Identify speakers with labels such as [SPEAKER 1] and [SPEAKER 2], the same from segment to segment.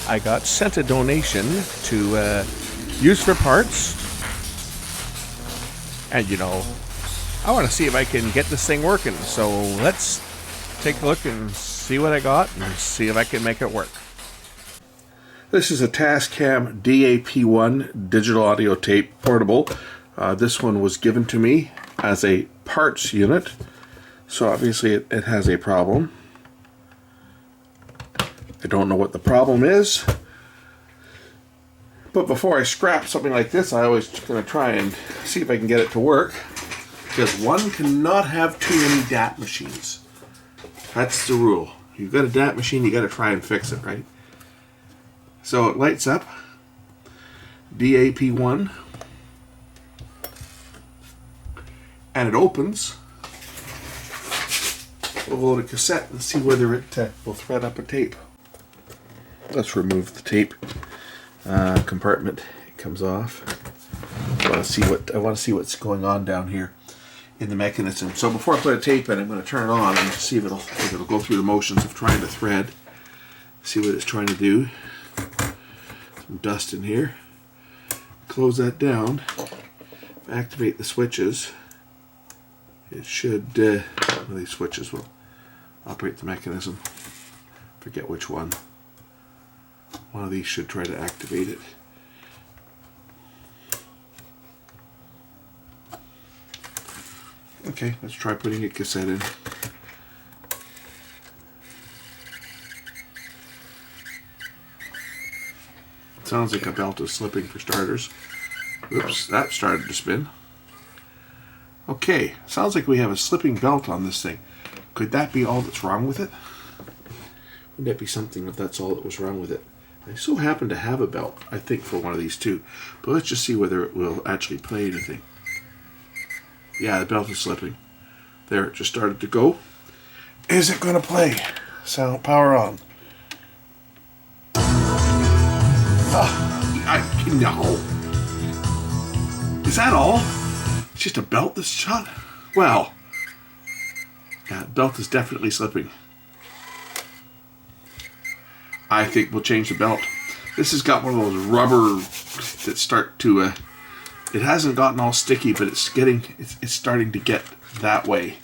[SPEAKER 1] I got sent a donation to use for parts. And you know, I want to see if I can get this thing working. So let's take a look and see what I got and see if I can make it work. This is a Tascam DAP1 digital audio tape portable. This one was given to me as a parts unit. So obviously it has a problem. I don't know what the problem is. But before I scrap something like this, I always going to try and see if I can get it to work. Because one cannot have too many DAP machines. That's the rule. You've got a DAP machine, you got to try and fix it, right? So it lights up. DAP1. And it opens. We'll load a cassette and see whether it will thread up a tape. Let's remove the tape compartment. It comes off. I want to see what's going on down here in the mechanism. So before I put a tape in, I'm going to turn it on and see if it'll go through the motions of trying to thread. See what it's trying to do. Some dust in here. Close that down. Activate the switches. It should. One of these switches will operate the mechanism. Forget which one. One of these should try to activate it. Okay, let's try putting a cassette in. Sounds like a belt is slipping for starters. Oops, that started to spin. Okay, sounds like we have a slipping belt on this thing. Could that be all that's wrong with it? Wouldn't that be something if that's all that was wrong with it? I so happen to have a belt, I think, for one of these too. But let's just see whether it will actually play anything. Yeah, the belt is slipping. There, it just started to go. Is it going to play? Sound power on. No. Is that all? It's just a belt that's shot? Well, yeah, the belt is definitely slipping. I think we'll change the belt. This has got one of those rubber that start to, it hasn't gotten all sticky, but it's starting to get that way.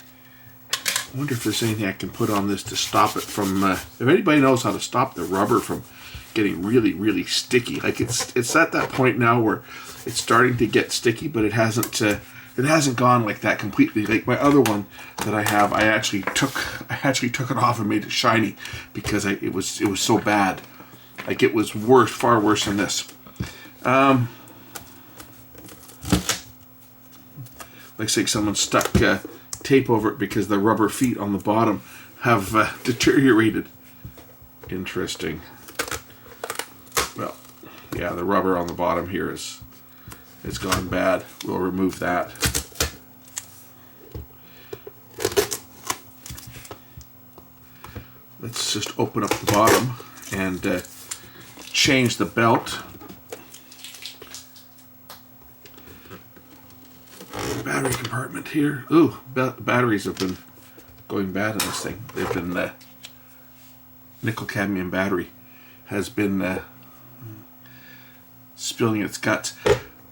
[SPEAKER 1] I wonder if there's anything I can put on this to stop it from, if anybody knows how to stop the rubber from getting really, really sticky. Like it's at that point now where it's starting to get sticky, but it hasn't gone like that completely. Like my other one that I have, I actually took it off and made it shiny because it was so bad. Like it was worse, far worse than this. Like say someone stuck tape over it because the rubber feet on the bottom have deteriorated. Interesting. Well, yeah, the rubber on the bottom here it's gone bad. We'll remove that. Let's just open up the bottom and change the belt. Battery compartment here. Ooh, batteries have been going bad in this thing. They've been nickel cadmium battery has been spilling its guts.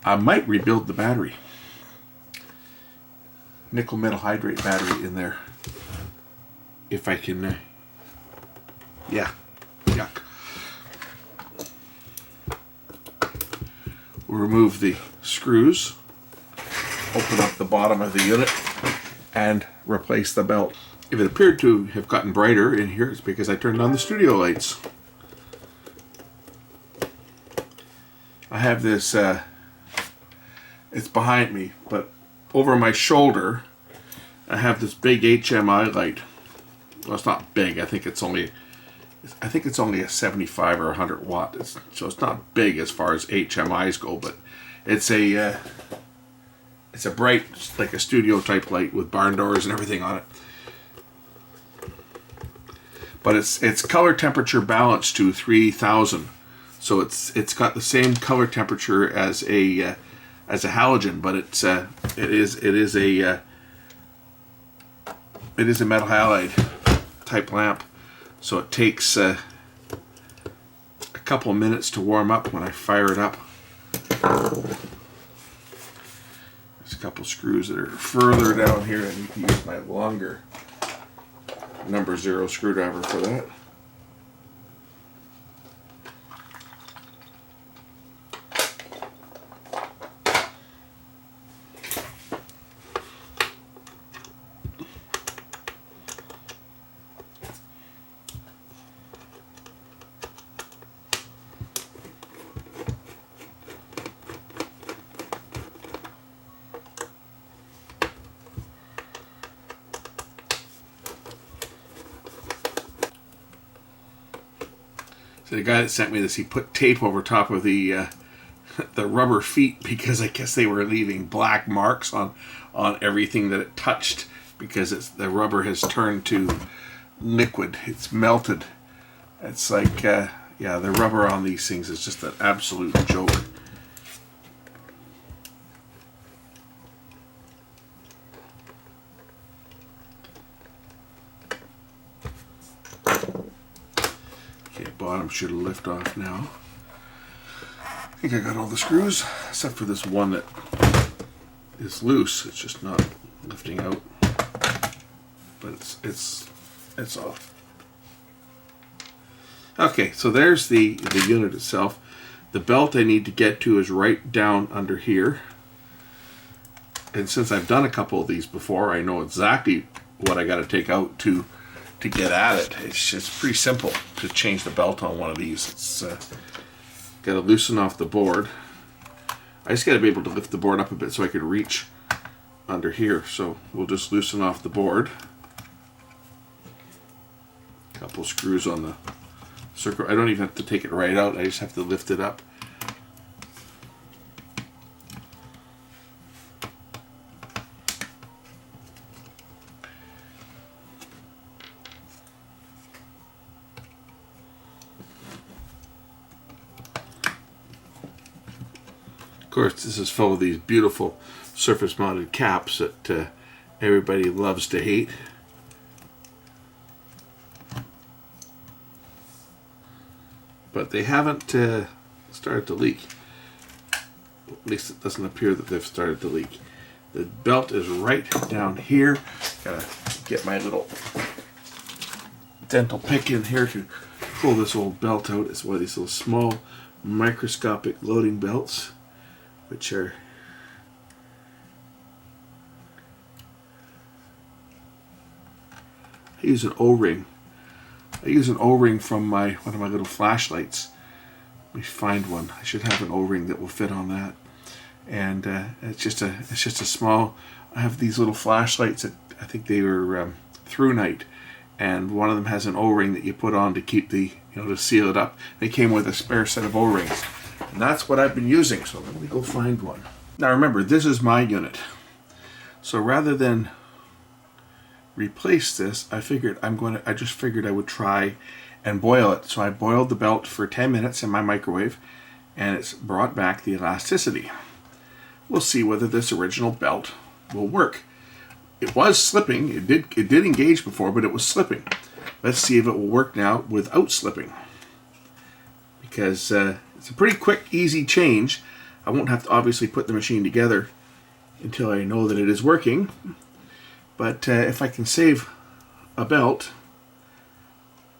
[SPEAKER 1] I might rebuild the battery. Nickel metal hydrate battery in there. If I can, yeah, yuck. We'll remove the screws, open up the bottom of the unit, and replace the belt. If it appeared to have gotten brighter in here, it's because I turned on the studio lights. I have this, it's behind me, but over my shoulder, I have this big HMI light. Well, it's not big. I think it's only a 75 or 100 watt. So it's not big as far as HMIs go, but it's a bright, like a studio type light with barn doors and everything on it. But it's color temperature balanced to 3000. So it's got the same color temperature as a halogen, but it is a metal halide type lamp. So it takes a couple of minutes to warm up when I fire it up. There's a couple screws that are further down here. I need to use my longer number 0 screwdriver for that. So the guy that sent me this, he put tape over top of the rubber feet because I guess they were leaving black marks on everything that it touched because the rubber has turned to liquid. It's melted. It's like, yeah, the rubber on these things is just an absolute joke. Bottom should lift off now. I think I got all the screws except for this one that is loose. It's just not lifting out, but it's off. Okay, so there's the unit itself. The belt I need to get to is right down under here, and since I've done a couple of these before, I know exactly what I got to take out to get at it. It's just pretty simple to change the belt on one of these. It's got to loosen off the board. I just got to be able to lift the board up a bit so I could reach under here. So we'll just loosen off the board. A couple screws on the circle. I don't even have to take it right out. I just have to lift it up. Of course, this is full of these beautiful surface-mounted caps that everybody loves to hate. But they haven't started to leak. At least it doesn't appear that they've started to leak. The belt is right down here. Gotta get my little dental pick in here to pull this old belt out. It's one of these little small microscopic loading belts, which are I use an O-ring. I use an O-ring from one of my little flashlights. Let me find one. I should have an O-ring that will fit on that. And it's just a small. I have these little flashlights that I think they were through night, and one of them has an O-ring that you put on to keep to seal it up. They came with a spare set of O-rings. And that's what I've been using, so let me go find one. Now remember, this is my unit. So rather than replace this, I just figured I would try and boil it. So I boiled the belt for 10 minutes in my microwave, and it's brought back the elasticity. We'll see whether this original belt will work. It was slipping. It did engage before, but it was slipping. Let's see if it will work now without slipping. Because it's a pretty quick, easy change. I won't have to obviously put the machine together until I know that it is working. But if I can save a belt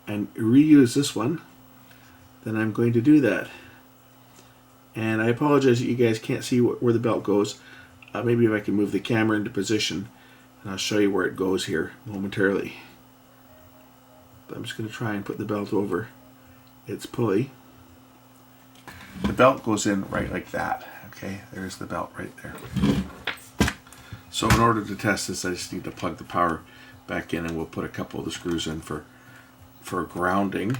[SPEAKER 1] and reuse this one, then I'm going to do that. And I apologize that you guys can't see where the belt goes. Maybe if I can move the camera into position, and I'll show you where it goes here momentarily. But I'm just going to try and put the belt over its pulley. The belt goes in right like that. Okay, there's the belt right there. So in order to test this, I just need to plug the power back in, and we'll put a couple of the screws in for grounding.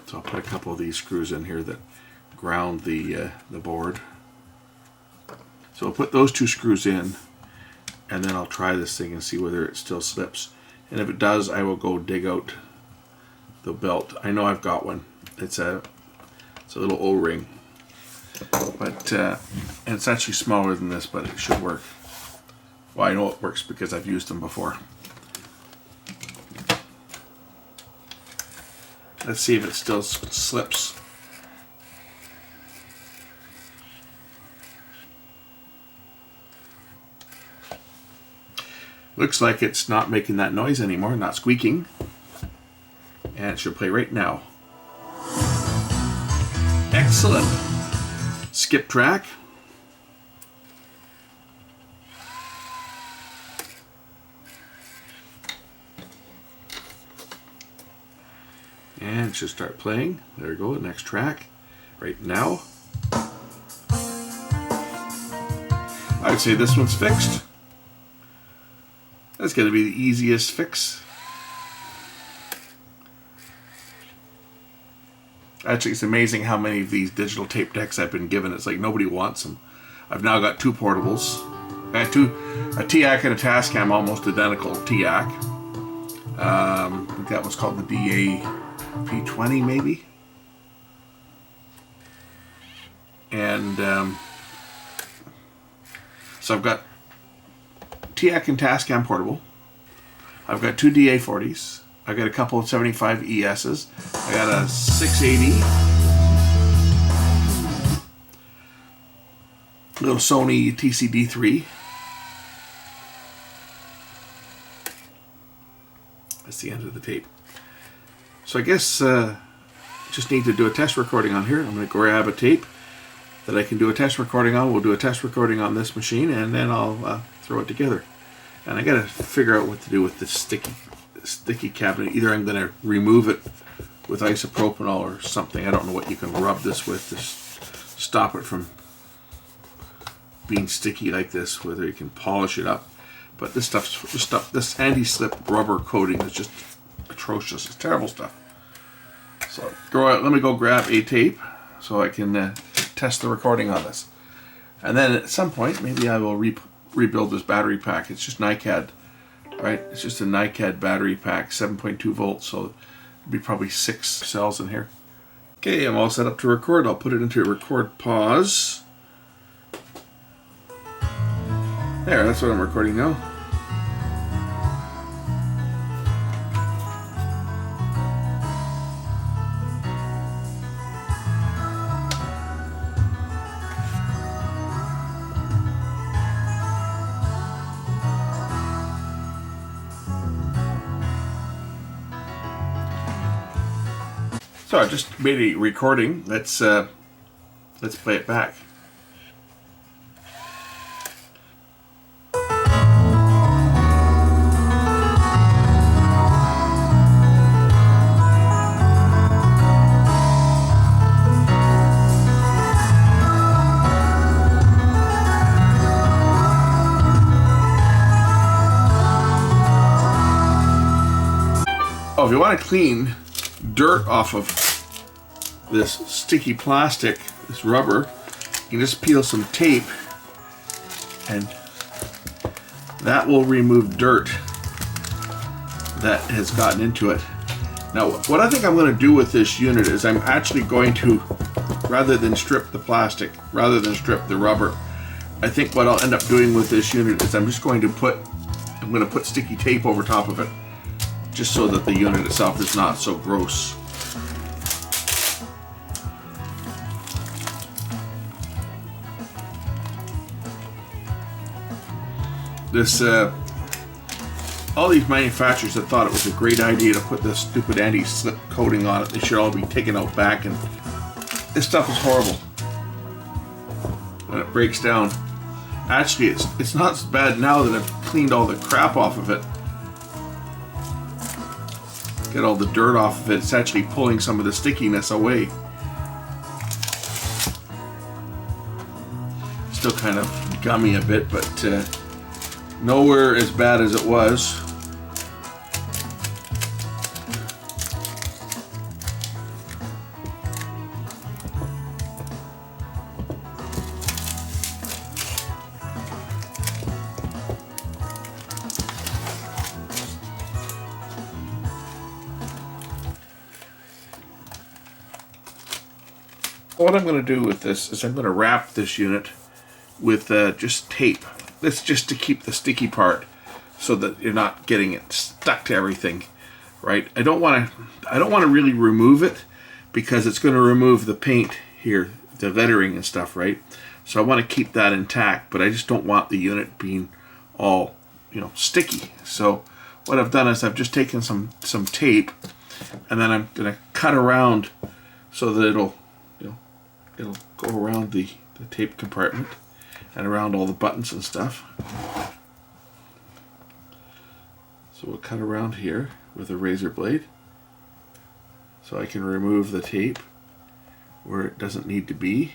[SPEAKER 1] So I'll put a couple of these screws in here that ground the board. So I'll put those two screws in, and then I'll try this thing and see whether it still slips. And if it does, I will go dig out the belt. I know I've got one. It's a little O-ring, but and it's actually smaller than this, but it should work. Well, I know it works because I've used them before. Let's see if it still slips. Looks like it's not making that noise anymore, not squeaking. And it should play right now. Excellent. Skip track. And it should start playing. There we go, next track. Right now. I would say this one's fixed. That's going to be the easiest fix. Actually, it's amazing how many of these digital tape decks I've been given. It's like nobody wants them. I've now got two portables. I got a TAC and a Tascam, almost identical TAC. I think that was called the DAP20 maybe. And so I've got TAC and Tascam portable. I've got two DA40s. I got a couple of 75 ESs. I got a 680. Little Sony TCD3. That's the end of the tape. So I guess just need to do a test recording on here. I'm going to grab a tape that I can do a test recording on. We'll do a test recording on this machine, and then I'll throw it together. And I got to figure out what to do with this sticky cabinet. Either I'm going to remove it with isopropanol or something. I don't know what you can rub this with to stop it from being sticky like this, whether you can polish it up. But this this anti-slip rubber coating is just atrocious. It's terrible stuff. So let me go grab a tape so I can test the recording on this. And then at some point, maybe I will rebuild this battery pack. It's just NiCad, right? It's just a NiCad battery pack, 7.2 volts, so it'll be probably 6 cells in here. Okay, I'm all set up to record. I'll put it into record pause. There, that's what I'm recording now. So I just made a recording. Let's play it back. Oh, if you want to clean dirt off of this sticky plastic, this rubber, you can just peel some tape and that will remove dirt that has gotten into it. Now, what I think I'm going to do with this unit is I'm actually going to, rather than strip the plastic, rather than strip the rubber, I think what I'll end up doing with this unit is I'm going to put sticky tape over top of it, just so that the unit itself is not so gross. All these manufacturers that thought it was a great idea to put this stupid anti-slip coating on it, they should all be taken out back, and this stuff is horrible when it breaks down. Actually, it's not as bad now that I've cleaned all the crap off of it. Get all the dirt off of it. It's actually pulling some of the stickiness away. Still kind of gummy a bit, but nowhere as bad as it was. What I'm going to do with this is I'm going to wrap this unit with just tape. That's just to keep the sticky part so that you're not getting it stuck to everything. right? I don't want to really remove it because it's going to remove the paint here, the lettering and stuff, right? So I want to keep that intact, but I just don't want the unit being all, you know, sticky. So what I've done is I've just taken some tape, and then I'm going to cut around so that it'll go around the tape compartment and around all the buttons and stuff. So we'll cut around here with a razor blade so I can remove the tape where it doesn't need to be.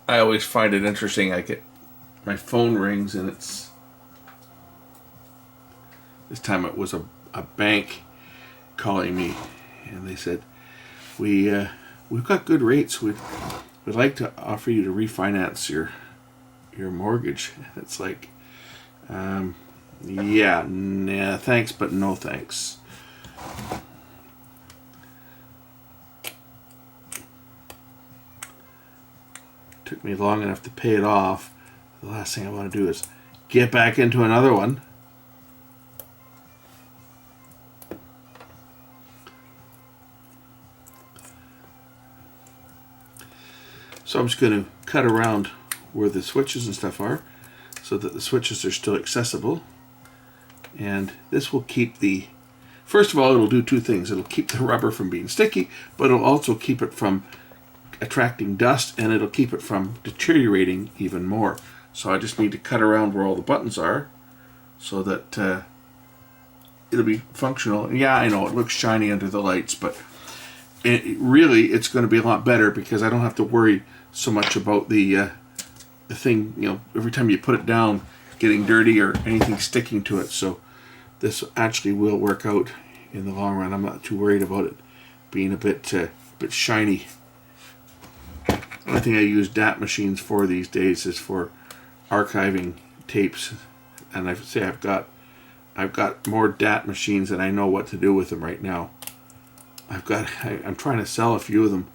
[SPEAKER 1] I always find it interesting. I get my phone rings and it's, this time it was a bank calling me, and they said, we've got good rates. We'd like to offer you to refinance your mortgage. It's like, yeah, nah, thanks, but no thanks. Took me long enough to pay it off. The last thing I want to do is get back into another one. So I'm just going to cut around where the switches and stuff are so that the switches are still accessible. And this will keep the, first of all, it'll do two things. It'll keep the rubber from being sticky, but it'll also keep it from attracting dust, and it'll keep it from deteriorating even more. So I just need to cut around where all the buttons are so that it'll be functional. And yeah, I know it looks shiny under the lights, but really it's going to be a lot better because I don't have to worry so much about the thing, you know, every time you put it down getting dirty or anything sticking to it. So this actually will work out in the long run. I'm not too worried about it being a bit shiny. The only thing I use DAT machines for these days is for archiving tapes, and I've got more DAT machines than I know what to do with them right now. I'm trying to sell a few of them.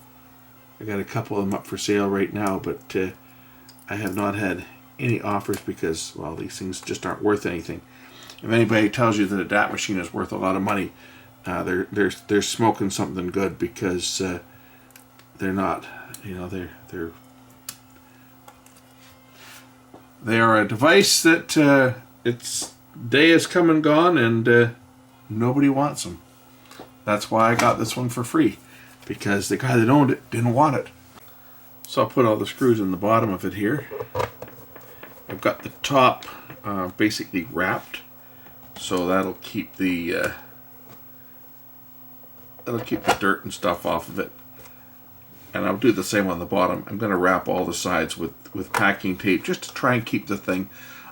[SPEAKER 1] I got a couple of them up for sale right now, but I have not had any offers because, well, these things just aren't worth anything. If anybody tells you that a DAT machine is worth a lot of money, they're smoking something good, because they're not. You know, they are a device that its day has come and gone, and nobody wants them. That's why I got this one for free, because the guy that owned it didn't want it. So I'll put all the screws in the bottom of it here. I've got the top basically wrapped, so that'll keep the dirt and stuff off of it. And I'll do the same on the bottom. I'm going to wrap all the sides with packing tape just to try and keep the thing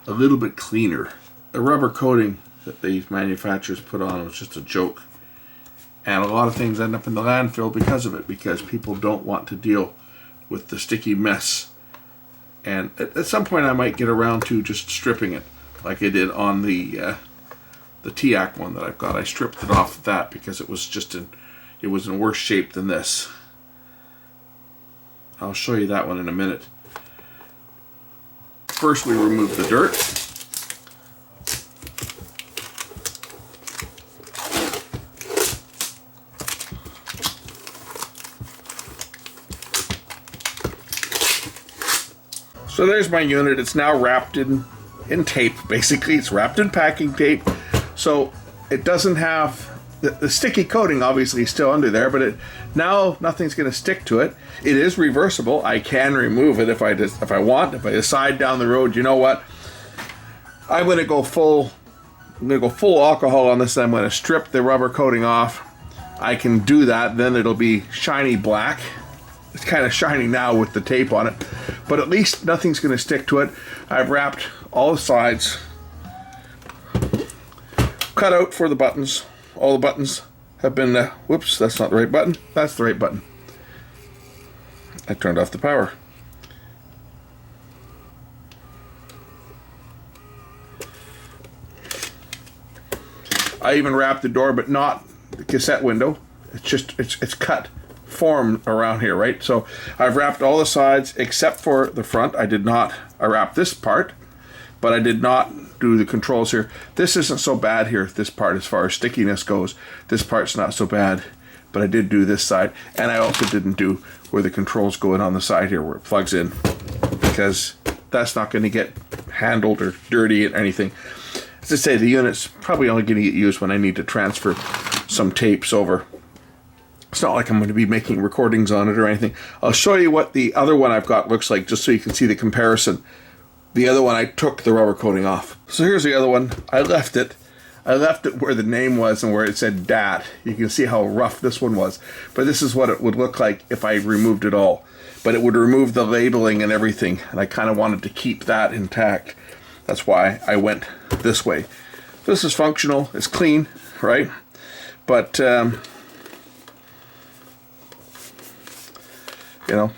[SPEAKER 1] a little bit cleaner. The rubber coating that these manufacturers put on was just a joke. And a lot of things end up in the landfill because of it, because people don't want to deal with the sticky mess. And at some point I might get around to just stripping it, like I did on the TIAC one that I've got. I stripped it off of that because it was in worse shape than this. I'll show you that one in a minute. First we remove the dirt. So there's my unit. It's now wrapped in tape, basically. It's wrapped in packing tape. So it doesn't have, the sticky coating obviously is still under there, but now nothing's going to stick to it. It is reversible. I can remove it if I want. If I decide down the road, you know what, I'm going to go full alcohol on this. I'm going to strip the rubber coating off. I can do that. Then it'll be shiny black. It's kind of shiny now with the tape on it, but at least nothing's going to stick to it. I've wrapped all the sides, cut out for the buttons. All the buttons have been, whoops, that's not the right button. That's the right button. I turned off the power. I even wrapped the door, but not the cassette window. It's cut form around here, right? So I've wrapped all the sides except for the front. I did not I wrapped this part, but I did not do the controls here. This isn't so bad here, this part, as far as stickiness goes. This part's not so bad, but I did do this side, and I also didn't do where the controls go in on the side here, where it plugs in, because that's not going to get handled or dirty or anything. As I say, the unit's probably only going to get used when I need to transfer some tapes over. It's not like I'm going to be making recordings on it or anything. I'll show you what the other one I've got looks like, just so you can see the comparison. The other one, I took the rubber coating off. So here's the other one. I left it where the name was and where it said DAT. You can see how rough this one was. But this is what it would look like if I removed it all. But it would remove the labeling and everything, and I kind of wanted to keep that intact. That's why I went this way. This is functional. It's clean, right? But, you know,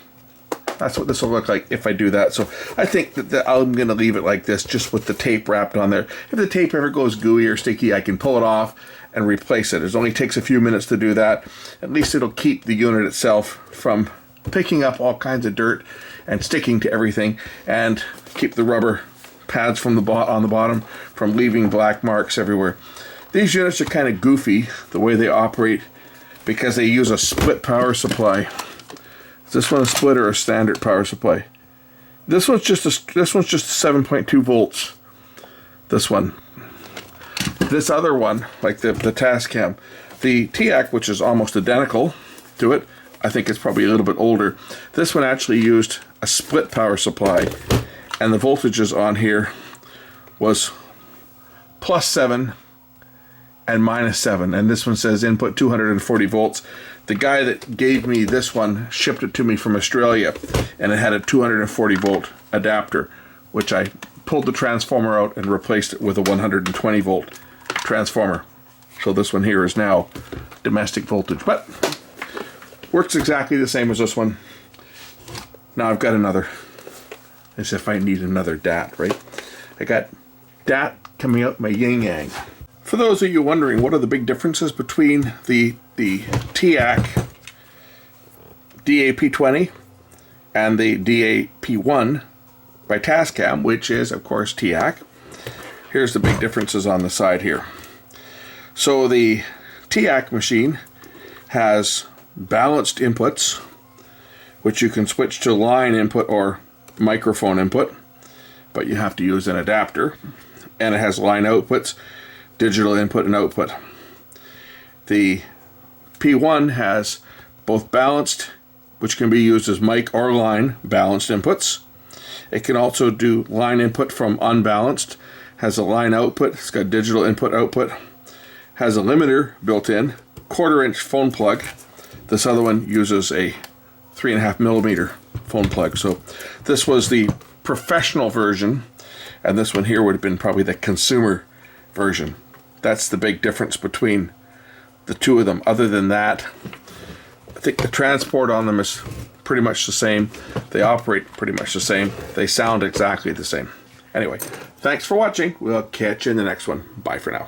[SPEAKER 1] that's what this will look like if I do that. So I think that I'm going to leave it like this, just with the tape wrapped on there. If the tape ever goes gooey or sticky, I can pull it off and replace it. It only takes a few minutes to do that. At least it'll keep the unit itself from picking up all kinds of dirt and sticking to everything, and keep the rubber pads from on the bottom from leaving black marks everywhere. These units are kind of goofy the way they operate, because they use a split power supply. Is this one a split or a standard power supply? This one's just 7.2 volts. This one. This other one, like the Tascam, the TIAC, which is almost identical to it, I think it's probably a little bit older. This one actually used a split power supply, and the voltages on here was +7 and -7, and this one says input 240 volts. The guy that gave me this one shipped it to me from Australia, and it had a 240 volt adapter, which I pulled the transformer out and replaced it with a 120 volt transformer. So this one here is now domestic voltage, but works exactly the same as this one. Now I've got another, as if I need another DAT, right? I got DAT coming out my yin yang. For those of you wondering, what are the big differences between the TIAC DAP20 and the DAP1 by Tascam, which is, of course, TIAC. Here's the big differences on the side here. So the TIAC machine has balanced inputs, which you can switch to line input or microphone input, but you have to use an adapter. And it has line outputs, digital input and output. The P1 has both balanced, which can be used as mic or line balanced inputs. It can also do line input from unbalanced, has a line output, it's got digital input output, has a limiter built in, 1/4 inch phone plug. This other one uses a 3.5 millimeter phone plug. So this was the professional version, and this one here would have been probably the consumer version. That's the big difference between the two of them. Other than that, I think the transport on them is pretty much the same. They operate pretty much the same. They sound exactly the same. Anyway, thanks for watching. We'll catch you in the next one. Bye for now.